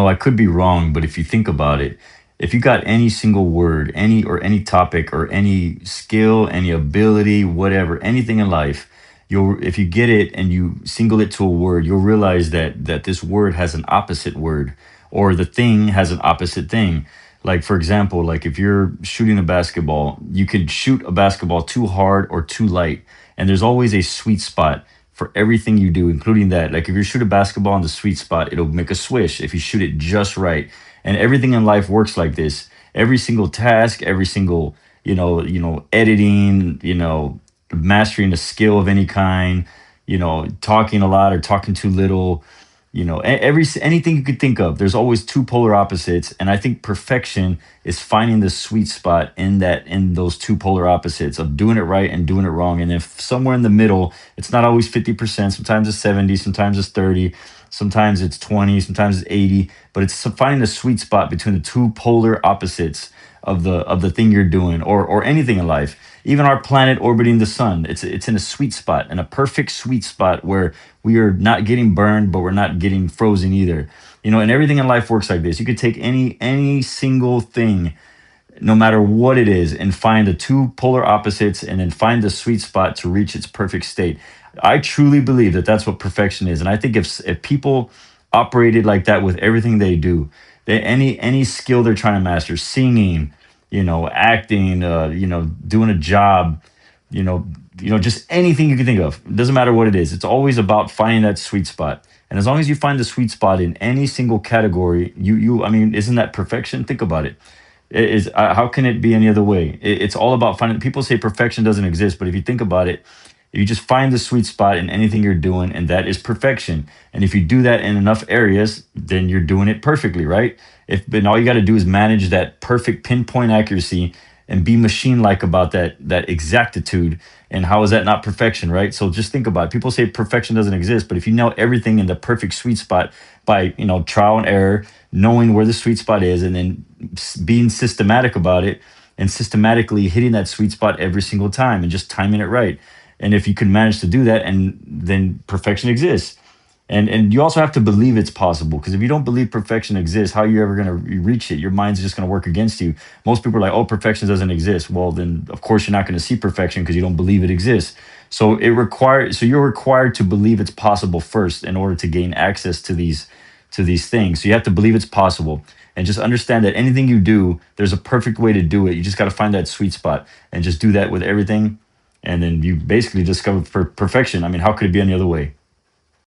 I could be wrong, but if you think about it, if you got any single word, any topic or any skill, any ability, whatever, anything in life, you'll if you get it and you single it to a word, you'll realize that this word has an opposite word, or the thing has an opposite thing. Like for example, like if you're shooting a basketball, you could shoot a basketball too hard or too light, and there's always a sweet spot for everything you do, including that. Like if you shoot a basketball in the sweet spot, it'll make a swish if you shoot it just right. And everything in life works like this. Every single task, every single, editing, mastering a skill of any kind, talking a lot or talking too little, anything you could think of, there's always two polar opposites. And I think perfection is finding the sweet spot in those two polar opposites of doing it right and doing it wrong. And if somewhere in the middle, it's not always 50%, sometimes it's 70, sometimes it's 30, sometimes it's 20, sometimes it's 80, but it's finding the sweet spot between the two polar opposites of the thing you're doing, or anything in life. Even our planet orbiting the sun, it's in a sweet spot, in a perfect sweet spot where we are not getting burned, but we're not getting frozen either. And everything in life works like this. You could take any single thing, no matter what it is, and find the two polar opposites and then find the sweet spot to reach its perfect state. I truly believe that that's what perfection is. And I think if people operated like that with everything they do, any skill they're trying to master, singing, acting, doing a job, just anything you can think of. It doesn't matter what it is. It's always about finding that sweet spot. And as long as you find the sweet spot in any single category, I mean, isn't that perfection? Think about it. How can it be any other way? It's all about finding. People say perfection doesn't exist, but if you think about it, if you just find the sweet spot in anything you're doing, and that is perfection. And if you do that in enough areas, then you're doing it perfectly, right? If Then all you got to do is manage that perfect pinpoint accuracy and be machine-like about that exactitude. And how is that not perfection, right? So just think about it. People say perfection doesn't exist, but if you know everything in the perfect sweet spot by trial and error, knowing where the sweet spot is, and then being systematic about it, and systematically hitting that sweet spot every single time and just timing it right. And if you can manage to do that, and then perfection exists. And you also have to believe it's possible, because if you don't believe perfection exists, how are you ever going to reach it? Your mind's just going to work against you. Most people are like, "Oh, perfection doesn't exist." Well, then of course you're not going to see perfection because you don't believe it exists. So you're required to believe it's possible first in order to gain access to these things. So you have to believe it's possible, and just understand that anything you do, there's a perfect way to do it. You just got to find that sweet spot and just do that with everything, and then you basically discover perfection. I mean, how could it be any other way?